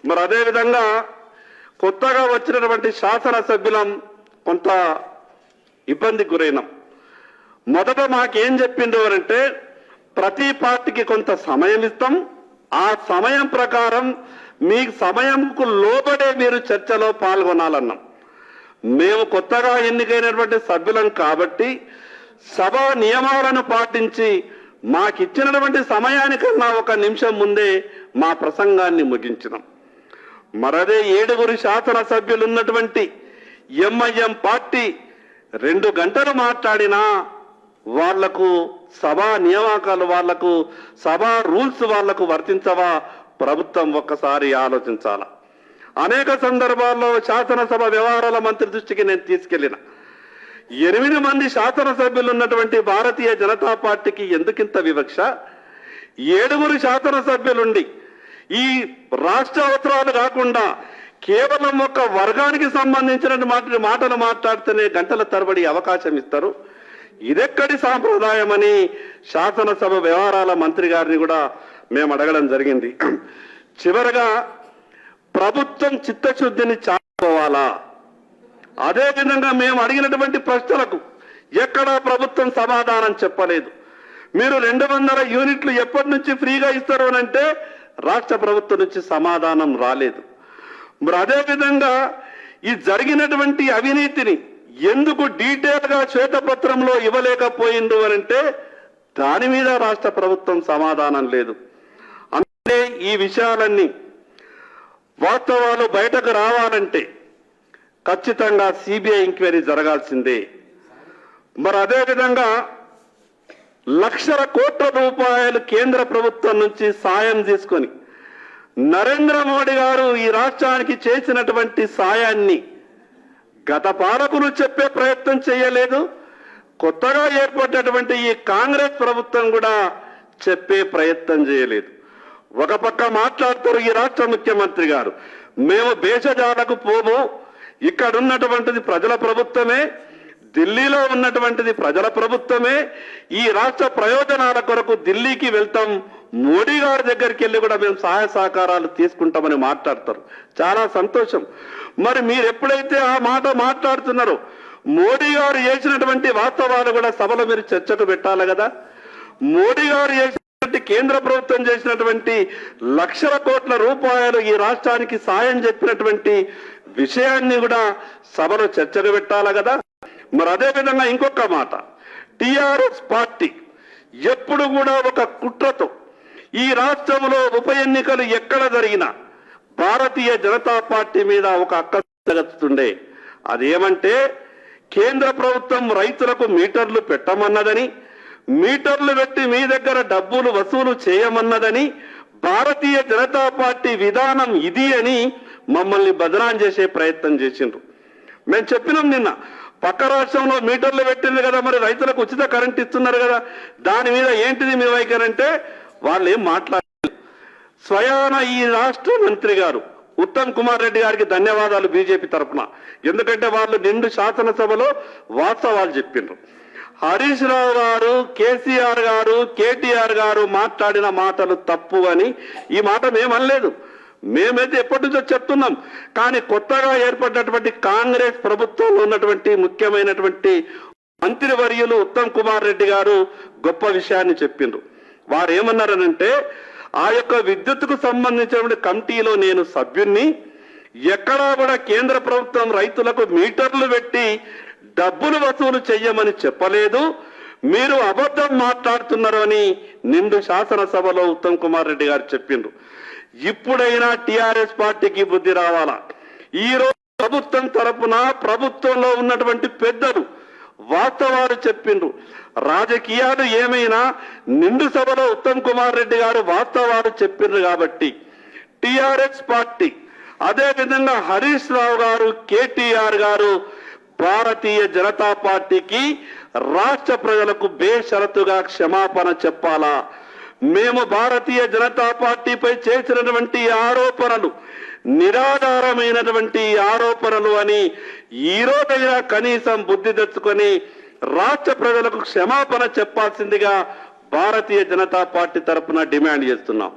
మరి అదేవిధంగా కొత్తగా వచ్చినటువంటి శాసనసభ్యులం కొంత ఇబ్బందికి గురైనాం. మొదట మాకేం చెప్పిండు అంటే ప్రతి పార్టీకి కొంత సమయం ఇస్తాం, ఆ సమయం ప్రకారం మీ సమయంకు లోబడే మీరు చర్చలో పాల్గొనాలన్నాం. మేము కొత్తగా ఎన్నికైనటువంటి సభ్యులం కాబట్టి సభా నియమాలను పాటించి మాకిచ్చినటువంటి సమయానికన్నా 1 నిమిషం ముందే మా ప్రసంగాన్ని ముగించినాం. మరదే 7 శాసనసభ్యులు ఉన్నటువంటి ఎంఐఎం పార్టీ 2 గంటలు మాట్లాడినా వాళ్లకు సభా నియామకాలు, వాళ్లకు సభా రూల్స్ వాళ్లకు వర్తించవా? ప్రభుత్వం ఒక్కసారి ఆలోచించాల. అనేక సందర్భాల్లో శాసనసభ వ్యవహారాల మంత్రి దృష్టికి నేను తీసుకెళ్లిన 8 మంది శాసనసభ్యులు ఉన్నటువంటి భారతీయ జనతా పార్టీకి ఎందుకింత వివక్ష? 7 శాసనసభ్యులుండి ఈ రాష్ట్ర అవసరాలు కాకుండా కేవలం ఒక వర్గానికి సంబంధించిన మాటలు మాట్లాడితేనే గంటల తరబడి అవకాశం ఇస్తారు. ఇదెక్కడి సాంప్రదాయమని శాసనసభ వ్యవహారాల మంత్రి గారిని కూడా మేము అడగడం జరిగింది. చివరగా ప్రభుత్వం చిత్తశుద్ధిని చాటుకోవాలా? అదేవిధంగా మేము అడిగినటువంటి ప్రశ్నలకు ఎక్కడా ప్రభుత్వం సమాధానం చెప్పలేదు. మీరు 200 యూనిట్లు ఎప్పటి నుంచి ఫ్రీగా ఇస్తారు అంటే రాష్ట్ర ప్రభుత్వం నుంచి సమాధానం రాలేదు. మరి అదేవిధంగా ఈ జరిగినటువంటి అవినీతిని ఎందుకు డీటెయిల్గా శ్వేతపత్రంలో ఇవ్వలేకపోయిండు అంటే దాని మీద రాష్ట్ర ప్రభుత్వం సమాధానం లేదు. అంటే ఈ విషయాలన్నీ వాస్తవాలు బయటకు రావాలంటే ఖచ్చితంగా సిబిఐ ఎంక్వైరీ జరగాల్సిందే. మరి అదేవిధంగా లక్షల కోట్ల రూపాయలు కేంద్ర ప్రభుత్వం నుంచి సాయం తీసుకొని నరేంద్ర మోడీ గారు ఈ రాష్ట్రానికి చేసినటువంటి సాయాన్ని గత పాలకులు చెప్పే ప్రయత్నం చేయలేదు. కొత్తగా ఏర్పడినటువంటి ఈ కాంగ్రెస్ ప్రభుత్వం కూడా చెప్పే ప్రయత్నం చేయలేదు. ఒక పక్క మాట్లాడతారు ఈ రాష్ట్ర ముఖ్యమంత్రి గారు, మేము భేషజాలకు పోము, ఇక్కడ ఉన్నటువంటిది ప్రజల ప్రభుత్వమే, ఢిల్లీలో ఉన్నటువంటిది ప్రజల ప్రభుత్వమే, ఈ రాష్ట్ర ప్రయోజనాల కొరకు ఢిల్లీకి వెళ్తాం, మోడీ గారి దగ్గరికి వెళ్ళి కూడా మేము సహాయ సహకారాలు తీసుకుంటామని మాట్లాడతారు. చాలా సంతోషం. మరి మీరు ఎప్పుడైతే ఆ మాట మాట్లాడుతున్నారో మోడీ గారు చేసినటువంటి వాస్తవాలు కూడా సభలో మీరు చర్చకు పెట్టాలి కదా. మోడీ గారు చేసినటువంటి కేంద్ర ప్రభుత్వం చేసినటువంటి లక్షల కోట్ల రూపాయలు ఈ రాష్ట్రానికి సాయం చెప్పినటువంటి విషయాన్ని కూడా సభలో చర్చకు పెట్టాలి కదా. మరి అదేవిధంగా ఇంకొక మాట, టిఆర్ఎస్ పార్టీ ఎప్పుడు కూడా ఒక కుట్రతో ఈ రాష్ట్రంలో ఉప ఎన్నికలు ఎక్కడ జరిగినా భారతీయ జనతా పార్టీ మీద ఒక అక్కతుండే. అదేమంటే కేంద్ర ప్రభుత్వం రైతులకు మీటర్లు పెట్టమన్నదని, మీటర్లు పెట్టి మీ దగ్గర డబ్బులు వసూలు చేయమన్నదని, భారతీయ జనతా పార్టీ విధానం ఇది అని మమ్మల్ని బదనాం చేసే ప్రయత్నం చేసిండ్రు. మేము చెప్పినాం నిన్న, పక్క రాష్ట్రంలో మీటర్లు పెట్టింది కదా, మరి రైతులకు ఉచిత కరెంట్ ఇస్తున్నారు కదా, దాని మీద ఏంటిది మీ వైఖరి అంటే వాళ్ళు ఏం మాట్లాడలేదు. స్వయాన ఈ రాష్ట్ర మంత్రి గారు ఉత్తమ్ కుమార్ రెడ్డి గారికి ధన్యవాదాలు బీజేపీ తరఫున, ఎందుకంటే వాళ్ళు నిండు శాసనసభలో వాస్తవాలు చెప్పిండ్రు. హరీష్ రావు గారు, కేసీఆర్ గారు, కేటీఆర్ గారు మాట్లాడిన మాటలు తప్పు అని ఈ మాట మేము అనలేదు. మేమైతే ఎప్పటి నుంచో చెప్తున్నాం. కానీ కొత్తగా ఏర్పడినటువంటి కాంగ్రెస్ ప్రభుత్వంలో ఉన్నటువంటి ముఖ్యమైనటువంటి మంత్రివర్యులు ఉత్తమ్ కుమార్ రెడ్డి గారు గొప్ప విషయాన్ని చెప్పిండ్రు. వారు ఏమన్నారనంటే, ఆ యొక్క విద్యుత్తుకు సంబంధించినటువంటి కమిటీలో నేను సభ్యుణ్ణి, ఎక్కడా కూడా కేంద్ర ప్రభుత్వం రైతులకు మీటర్లు పెట్టి డబ్బులు వసూలు చెయ్యమని చెప్పలేదు, మీరు అబద్ధం మాట్లాడుతున్నారు అని నిండు శాసనసభలో ఉత్తమ్ కుమార్ రెడ్డి గారు చెప్పిండ్రు. ఇప్పుడైనా టిఆర్ఎస్ పార్టీకి బుద్ధి రావాలా. ఈ రోజు ప్రభుత్వం తరపున ప్రభుత్వంలో ఉన్నటువంటి పెద్దలు వాస్తవాలు చెప్పిండ్రు. రాజకీయాలు ఏమైనా నిండు సభలో ఉత్తమ్ కుమార్ రెడ్డి గారు వాస్తవాలు చెప్పిండ్రు కాబట్టి టిఆర్ఎస్ పార్టీ, అదేవిధంగా హరీష్ రావు గారు, కేటీఆర్ గారు భారతీయ జనతా పార్టీకి రాష్ట్ర ప్రజలకు బేషరతుగా క్షమాపణ చెప్పాలా. మేము భారతీయ జనతా పార్టీపై చేసినటువంటి ఆరోపణలు నిరాధారమైనటువంటి ఆరోపణలు అని ఈ రోజైనా కనీసం బుద్ధి తెచ్చుకొని రాష్ట్ర ప్రజలకు క్షమాపణ చెప్పాల్సిందిగా భారతీయ జనతా పార్టీ తరఫున డిమాండ్ చేస్తున్నాం.